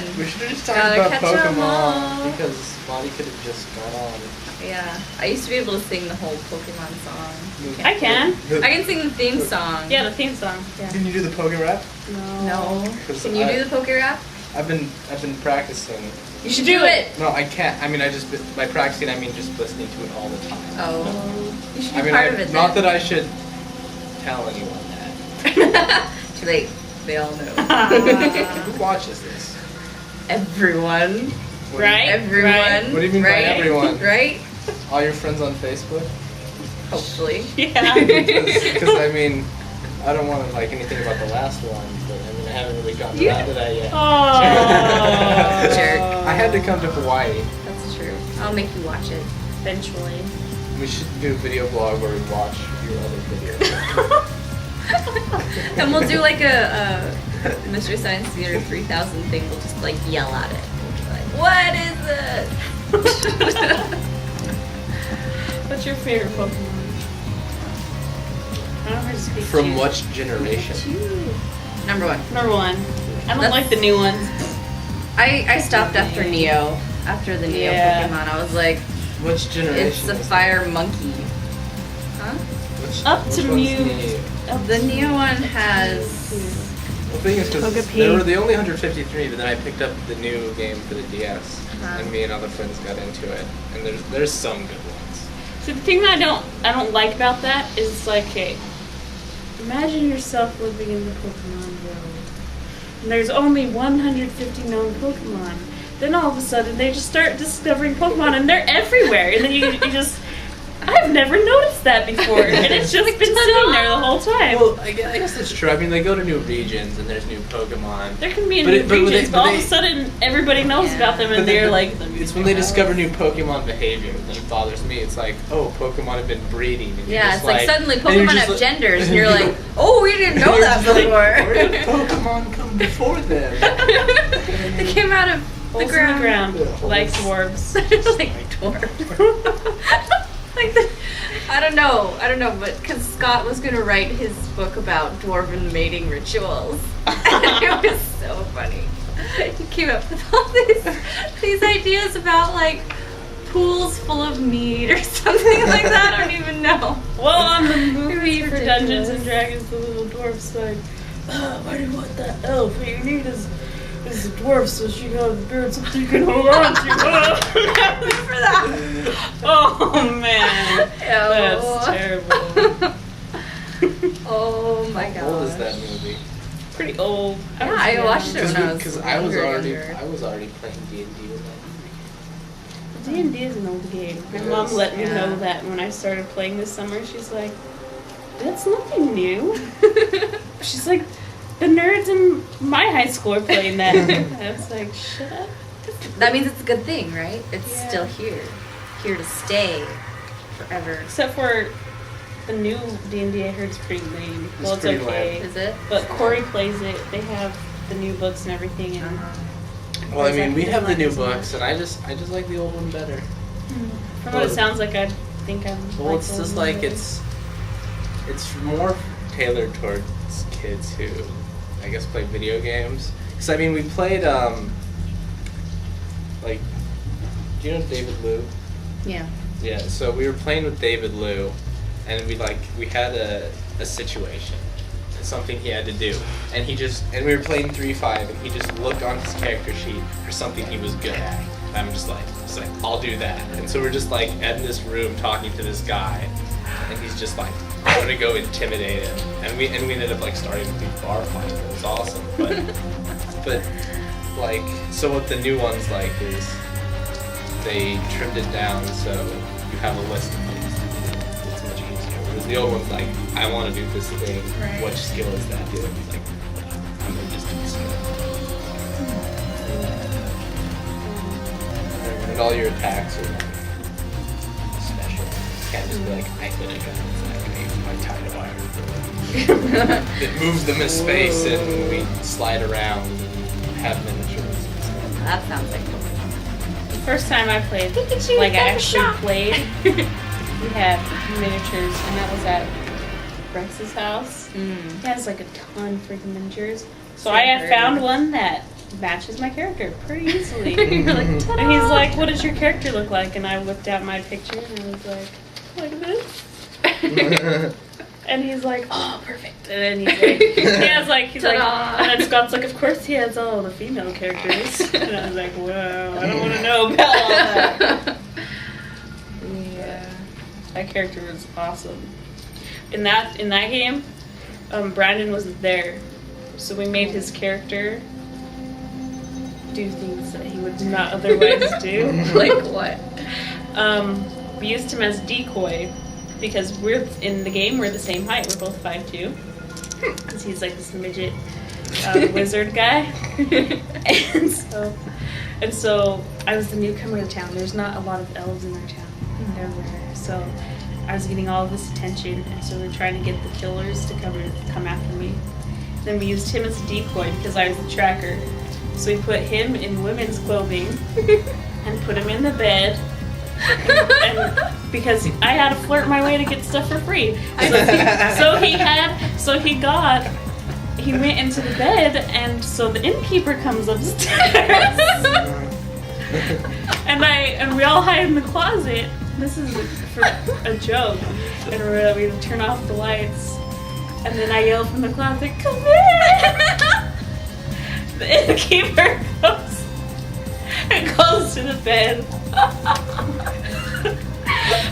fun. We should have just talked Gotta about catch 'em all. Pokemon because Lottie could have just gone on. Yeah, I used to be able to sing the whole Pokemon song. I can. I can sing the theme song. Yeah, the theme song. Yeah. Can you do the Poké Rap? No. Can you do the Poké Rap? I've been practicing. You should do it. No, I can't. I mean, by practicing, I mean just listening to it all the time. Oh. You should be I mean, part of it. not that I should tell anyone that. Too late. They all know. Who watches this? Everyone. Right? Everyone. Right. What do you mean by everyone? Right? All your friends on Facebook? Hopefully. Yeah. Because I mean, I don't want to like anything about the last one, but I mean, I haven't really gotten around to that yet. Oh. Jerk. I had to come to Hawaii. That's true. I'll make you watch it. Eventually. We should do a video blog where we watch your other videos. And we'll do like a Mystery Science Theater 3000 thing. We'll just like yell at it. We'll be like, what is this? What's your favorite Pokemon? I don't know how to speak From to you. what generation? Number one. Number one. I don't That's- like the new ones. I stopped after Neo. After the Neo Yeah. Pokemon, I was like, Which generation? it's the is fire monkey. Huh? Which, Up which to one's Mew. Neo? The Neo one has. The thing is, because Togepi. there were the only 153, but then I picked up the new game for the DS, Uh-huh. and me and other friends got into it. And there's some good ones. So the thing that I don't like about that is it's like, hey, imagine yourself living in the Pokemon world, and there's only 150 known Pokemon. Then all of a sudden they just start discovering Pokemon, and they're everywhere. And then you just, I've never noticed that before, and it's just been sitting there the whole time. Well, I guess that's true. I mean, they go to new regions, and there's new Pokemon. There can be in But new it- but regions, they- but all but of a sudden everybody knows about them, and they're like. It's when they discover new Pokemon behavior that bothers me. It's like, oh, Pokemon have been breeding. And you're Yeah, just it's like suddenly and you're Pokemon just have genders, and you're like, oh, we didn't know you're that just like, before. where did Pokemon come before them? They came out of the Holes in ground. the ground, Yeah, like holes. dwarves. Like dwarf. Like I don't know, but because Scott was gonna write his book about dwarven mating rituals, and it was so funny. He came up with all these ideas about like pools full of meat or something like that. I don't even know. Well, on the movie It's for Dungeons and ridiculous. Dragons, the little dwarf's like, why do you want that elf? What you need is a dwarf so she can have the beard something you can hold on to. For that. Oh, man. Ew. That's terrible. Oh my god. How old is that movie? Pretty old. Yeah, I watched it when I was Because I was younger. already playing D&D with that movie. D&D is an old game. My It mom is. let me Yeah. know that when I started playing this summer. She's like, that's nothing new. She's like, the nerds in my high school are playing that. I was like, shut up. That means it's a good thing, right? It's Yeah. still here to stay forever. Except for the new D&D I heard is pretty lame. Well, it's pretty okay. Is it? But Corey plays it. They have the new books and everything. And Well, I Is mean, that we the have the one new as well? books, and I just like the old one better. from what it sounds like, I think I'm. Well, like it's the just one like better. it's more tailored towards kids who, I guess, play video games. Because I mean, we played like, do you know David Liu? Yeah. Yeah. So we were playing with David Liu, and we had a situation, something he had to do, and we were playing 3-5, and he just looked on his character sheet for something he was good at. And I'm just like, I'll do that. And so we're just like in this room talking to this guy, and he's just like, I'm gonna go intimidate him, and we ended up like starting a big bar fight. It was awesome, but like, so what the new ones like is they trimmed it down so you have a list of things to do. It's much easier. Whereas the old one's like, I want to do this thing. Right. What skill is that? The other one's like, I'm gonna just do this skill. And all your attacks are like special. You can't just be like, I hit a gun. It's like, I use my tie to wire. It moves them in space, and we slide around and have miniatures and stuff. That sounds like fun. The first time I played, like I actually played, we had miniatures, and that was at Rex's house. He has like a ton of freaking miniatures. So I had found one that matches my character pretty easily. You're like, And "Ta-da!" he's like, what does your character look like? And I looked at my picture and I was like this. And he's like, oh, perfect. And then he's like, Ta-da. and then Scott's like, of course he has all the female characters. And I was like, whoa, I don't want to know about all that. Yeah, that character was awesome. In that game, Brandon wasn't there, so we made his character do things that he would not otherwise do. Like what? We used him as decoy because we're in the game. We're the same height. We're both 5'2". Because he's like this midget wizard guy, and so I was the newcomer to town. There's not a lot of elves in our town. There were, so I was getting all of this attention, and so we're trying to get the killers to come after me. Then we used him as a decoy because I was the tracker. So we put him in women's clothing and put him in the bed. And because I had to flirt my way to get stuff for free. He went into the bed, and so the innkeeper comes upstairs. and we all hide in the closet. This is for a joke. And we turn off the lights. And then I yell from the closet, come in! The innkeeper goes and goes to the bed.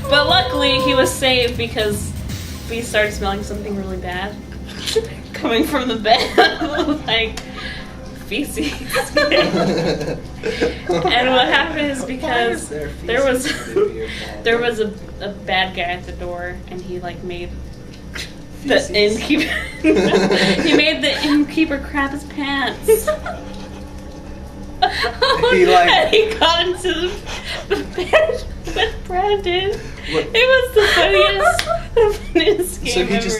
But luckily he was saved because we started smelling something really bad coming from the bed. Like feces. And what happened is because there was a bad guy at the door, and he like made the innkeeper he made the innkeeper crap his pants. And he got into the bed with Brandon. It was the funniest game ever.